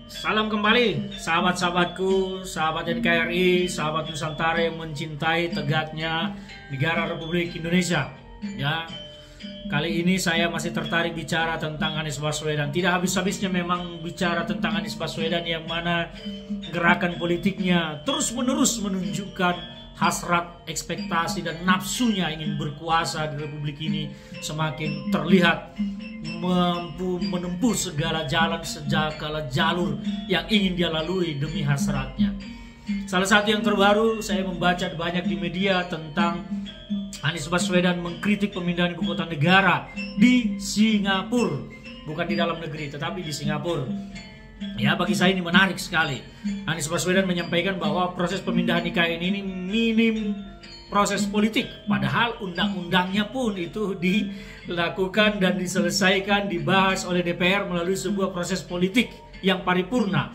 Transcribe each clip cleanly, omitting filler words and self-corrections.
Salam kembali sahabat-sahabatku, sahabat NKRI, sahabat Nusantara yang mencintai tegaknya negara Republik Indonesia. Ya, kali ini saya masih tertarik bicara tentang Anies Baswedan. Tidak habis-habisnya memang bicara tentang Anies Baswedan yang mana gerakan politiknya terus-menerus menunjukkan hasrat, ekspektasi, dan nafsunya ingin berkuasa di Republik ini semakin terlihat, mampu menempuh segala jalan, segala jalur yang ingin dia lalui demi hasratnya. Salah satu yang terbaru, saya membaca banyak di media tentang Anies Baswedan mengkritik pemindahan ibu kota negara di Singapura. Bukan di dalam negeri, tetapi di Singapura. Ya, bagi saya ini menarik sekali. Anies Baswedan menyampaikan bahwa proses pemindahan IKN ini minim proses politik, padahal undang-undangnya pun itu dilakukan dan diselesaikan, dibahas oleh DPR melalui sebuah proses politik yang paripurna.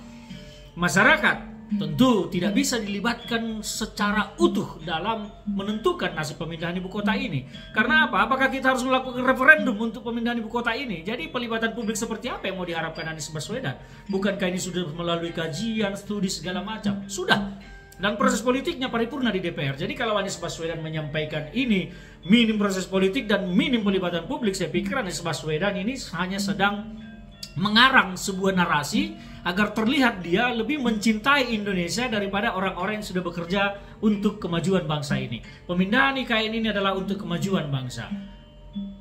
Masyarakat tentu tidak bisa dilibatkan secara utuh dalam menentukan nasib pemindahan ibu kota ini. Karena apa? Apakah kita harus melakukan referendum untuk pemindahan ibu kota ini? Jadi pelibatan publik seperti apa yang mau diharapkan Anies Baswedan? Bukankah ini sudah melalui kajian, studi segala macam? Sudah. Dan proses politiknya paripurna di DPR. Jadi kalau Anies Baswedan menyampaikan ini minim proses politik dan minim pelibatan publik, saya pikir Anies Baswedan ini hanya sedang mengarang sebuah narasi agar terlihat dia lebih mencintai Indonesia daripada orang-orang yang sudah bekerja untuk kemajuan bangsa ini. Pemindahan IKN ini adalah untuk kemajuan bangsa.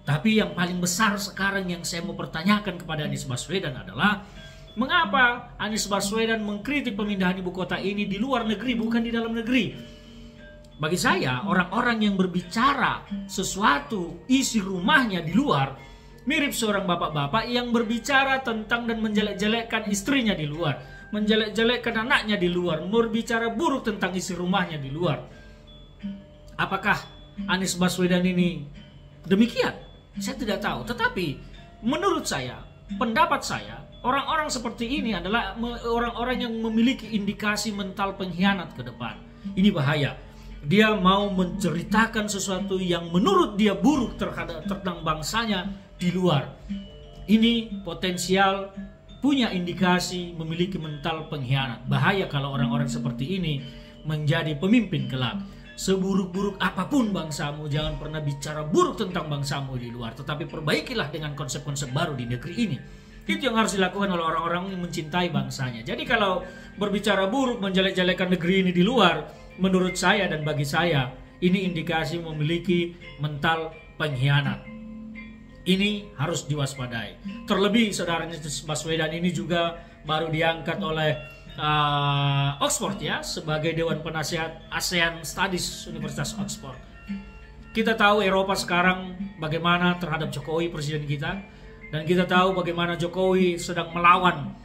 Tapi yang paling besar sekarang yang saya mau pertanyakan kepada Anies Baswedan adalah mengapa Anies Baswedan mengkritik pemindahan ibu kota ini di luar negeri, bukan di dalam negeri? Bagi saya, orang-orang yang berbicara sesuatu isi rumahnya di luar mirip seorang bapak-bapak yang berbicara tentang dan menjelek-jelekkan istrinya di luar, menjelek-jelekkan anaknya di luar, berbicara buruk tentang isi rumahnya di luar. Apakah Anies Baswedan ini demikian? Saya tidak tahu. Tetapi menurut saya, pendapat saya, orang-orang seperti ini adalah orang-orang yang memiliki indikasi mental pengkhianat ke depan. Ini bahaya. Dia mau menceritakan sesuatu yang menurut dia buruk terhadap tentang bangsanya di luar. Ini potensial punya indikasi memiliki mental pengkhianat. Bahaya kalau orang-orang seperti ini menjadi pemimpin kelak. Seburuk-buruk apapun bangsamu, jangan pernah bicara buruk tentang bangsamu di luar, tetapi perbaikilah dengan konsep-konsep baru di negeri ini. Itu yang harus dilakukan oleh orang-orang yang mencintai bangsanya. Jadi kalau berbicara buruk, menjelek-jelekan negeri ini di luar, menurut saya dan bagi saya, ini indikasi memiliki mental pengkhianat. Ini harus diwaspadai. Terlebih saudara Anies Baswedan ini juga baru diangkat oleh Oxford ya sebagai Dewan Penasihat ASEAN Studies Universitas Oxford. Kita tahu Eropa sekarang bagaimana terhadap Jokowi presiden kita, dan kita tahu bagaimana Jokowi sedang melawan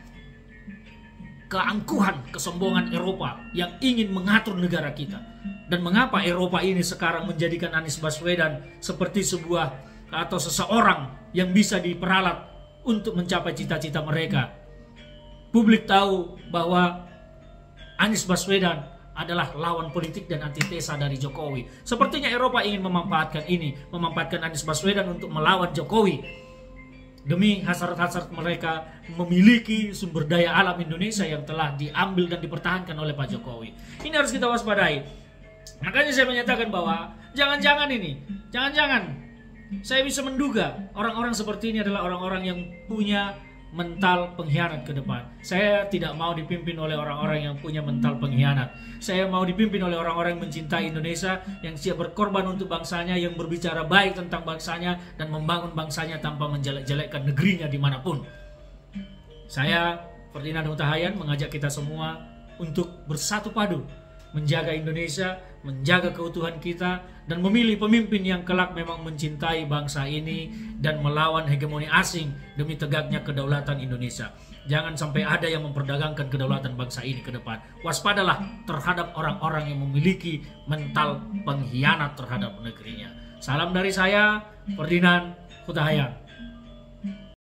keangkuhan, kesombongan Eropa yang ingin mengatur negara kita. Dan mengapa Eropa ini sekarang menjadikan Anies Baswedan seperti sebuah atau seseorang yang bisa diperalat untuk mencapai cita-cita mereka. Publik tahu bahwa Anies Baswedan adalah lawan politik dan antitesa dari Jokowi. Sepertinya Eropa ingin memanfaatkan ini, memanfaatkan Anies Baswedan untuk melawan Jokowi. Demi hasrat-hasrat mereka memiliki sumber daya alam Indonesia yang telah diambil dan dipertahankan oleh Pak Jokowi. Ini harus kita waspadai. Makanya saya menyatakan bahwa jangan-jangan saya bisa menduga orang-orang seperti ini adalah orang-orang yang punya mental pengkhianat ke depan. Saya tidak mau dipimpin oleh orang-orang yang punya mental pengkhianat. Saya mau dipimpin oleh orang-orang yang mencintai Indonesia, yang siap berkorban untuk bangsanya, yang berbicara baik tentang bangsanya dan membangun bangsanya tanpa menjelek-jelekkan negerinya dimanapun. Saya, Ferdinand Huta Hayan, mengajak kita semua untuk bersatu padu, menjaga Indonesia, menjaga keutuhan kita, dan memilih pemimpin yang kelak memang mencintai bangsa ini dan melawan hegemoni asing demi tegaknya kedaulatan Indonesia. Jangan sampai ada yang memperdagangkan kedaulatan bangsa ini ke depan. Waspadalah terhadap orang-orang yang memiliki mental pengkhianat terhadap negerinya. Salam dari saya, Ferdinand Huta Hayan.